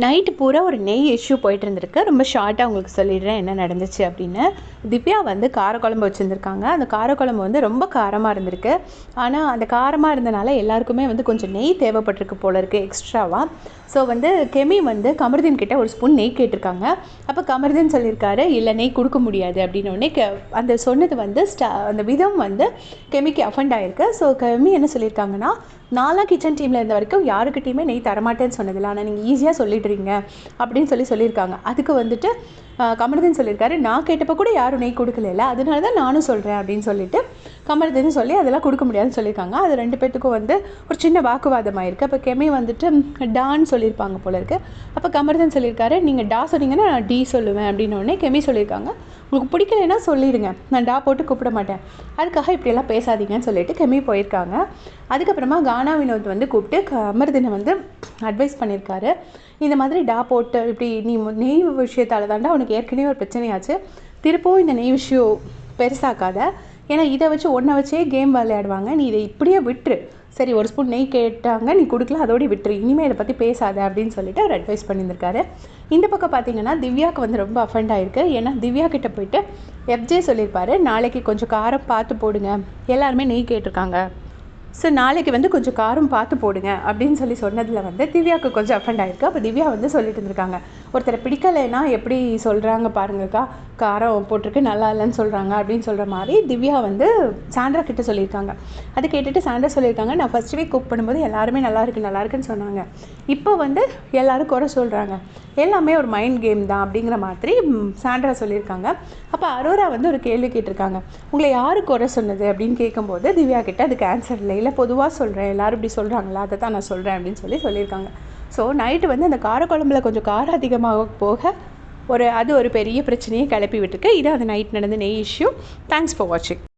Night பூரா ஒரு நெய் இஷ்யூ போயிட்டு இருந்திருக்கு. ரொம்ப ஷார்ட்டாக உங்களுக்கு சொல்லிடுறேன் என்ன நடந்துச்சு அப்படின்னு. திவ்யா வந்து காரக்குழம்பு வச்சுருந்துருக்காங்க. அந்த காரக்குழம்பு வந்து ரொம்ப காரமாக இருந்திருக்கு. ஆனால் அந்த காரமாக இருந்தனால எல்லாருக்குமே வந்து கொஞ்சம் நெய் தேவைப்பட்டிருக்கு போல இருக்குது எக்ஸ்ட்ராவாக. ஸோ வந்து கெமி வந்து கமருதீன் கிட்ட ஒரு ஸ்பூன் நெய் கேட்டிருக்காங்க. அப்போ கமருதீன் சொல்லியிருக்காரு, இல்லை நெய் கொடுக்க முடியாது அப்படின்னோடனே அந்த சொன்னது வந்து அந்த விதம் வந்து கெமிக்கு அஃபண்ட் ஆகிருக்கு. ஸோ கெமி என்ன சொல்லியிருக்காங்கன்னா, நான்லாம் கிச்சன் டீமில் இருந்த வரைக்கும் யாருக்கிட்டையுமே நெய் தரமாட்டேன்னு சொன்னதில்லை, ஆனால் நீங்கள் ஈஸியாக சொல்லிடுறீங்க அப்படின்னு சொல்லியிருக்காங்க. அதுக்கு வந்துட்டு கமருதீன் சொல்லியிருக்காரு, நான் கேட்டப்போ கூட யாரும் நெய் கொடுக்கல, அதனால தான் நானும் சொல்கிறேன் அப்படின்னு சொல்லிட்டு கமருதீன் சொல்லி அதெல்லாம் கொடுக்க முடியாதுன்னு சொல்லியிருக்காங்க. அது ரெண்டு பேர்த்துக்கும் வந்து ஒரு சின்ன வாக்குவாதம் ஆயிருக்கு. அப்போ கெமி வந்துட்டு டான்னு சொல்லியிருப்பாங்க போல இருக்கு. அப்போ கமருதீன் சொல்லியிருக்காரு, நீங்கள் டா சொன்னீங்கன்னா நான் டி சொல்லுவேன் அப்படின்னோடனே கெமி சொல்லியிருக்காங்க, உங்களுக்கு பிடிக்கலைன்னா சொல்லிடுங்க, நான் டா போட்டு கூப்பிட மாட்டேன், அதுக்காக இப்படியெல்லாம் பேசாதீங்கன்னு சொல்லிட்டு கெமி போயிருக்காங்க. அதுக்கப்புறமா கானா வினோத் வந்து கூப்பிட்டு கமருதீனை வந்து அட்வைஸ் பண்ணியிருக்காரு, இந்த மாதிரி டா போட்டு இப்படி நீ நெய் விஷயத்தால் தாண்டா உனக்கு ஏற்கனவே ஒரு பிரச்சனையாச்சு, திருப்பவும் இந்த நெய் விஷயம் பெருசாக்காத, ஏன்னா இதை வச்சு ஒன்றை வச்சே கேம் விளையாடுவாங்க, நீ இதை இப்படியே விட்டுரு, சரி ஒரு ஸ்பூன் நெய் கேட்டாங்க நீ கொடுக்கல, அதோடய விட்டுரு, இனிமேல் இதை பற்றி பேசாத அப்படின்னு சொல்லிட்டு அவர் அட்வைஸ் பண்ணியிருந்திருக்காரு. இந்த பக்கம் பார்த்தீங்கன்னா திவ்யாவுக்கு வந்து ரொம்ப அஃபெண்ட் ஆகிருக்கு. ஏன்னா திவ்யா கிட்டே போயிட்டு எஃப்ஜே சொல்லியிருப்பாரு, நாளைக்கு கொஞ்சம் காரம் பார்த்து போடுங்க, எல்லாருமே நெய் கேட்டிருக்காங்க, ஸோ நாளைக்கு வந்து கொஞ்சம் காரம் பார்த்து போடுங்க அப்படின்னு சொன்னதில் வந்து திவ்யாவுக்கு கொஞ்சம் அஃபெண்ட் ஆகிருக்கு. அப்போ திவ்யா வந்து சொல்லிட்டு இருந்திருக்காங்க, ஒருத்தரை பிடிக்கலைன்னா எப்படி சொல்கிறாங்க பாருங்கக்கா, காரம் போட்டிருக்கு நல்லா இல்லைன்னு சொல்கிறாங்க அப்படின்னு சொல்கிற மாதிரி திவ்யா வந்து சாண்ட்ரா கிட்ட சொல்லியிருக்காங்க. அதை கேட்டுட்டு சாண்ட்ரா சொல்லியிருக்காங்க, நான் ஃபஸ்ட் வீக் குக் பண்ணும்போது எல்லாருமே நல்லா இருக்குன்னு சொன்னாங்க, இப்போ வந்து எல்லோரும் குறை சொல்கிறாங்க, எல்லாமே ஒரு மைண்ட் கேம் தான் அப்படிங்கிற மாதிரி சாண்ட்ரா சொல்லியிருக்காங்க. அப்போ அரோரா வந்து ஒரு கேள்வி கேட்டிருக்காங்க, உங்களை யார் குறை சொன்னது அப்படின்னு கேட்கும்போது திவ்யா கிட்ட அதுக்கு ஆன்சர் இல்லை பொதுவாக சொல்கிறேன், எல்லோரும் இப்படி சொல்கிறாங்களா, அதை தான் நான் சொல்கிறேன் அப்படின்னு சொல்லியிருக்காங்க. ஸோ நைட்டு வந்து அந்த காரக்குழம்புல கொஞ்சம் காரம் அதிகமாக போக அது ஒரு பெரிய பிரச்சனையை கிளப்பி விட்டுருக்கு. இது அந்த நைட் நடந்த நெய் இஷ்யூ. தேங்க்ஸ் ஃபார் வாட்சிங்.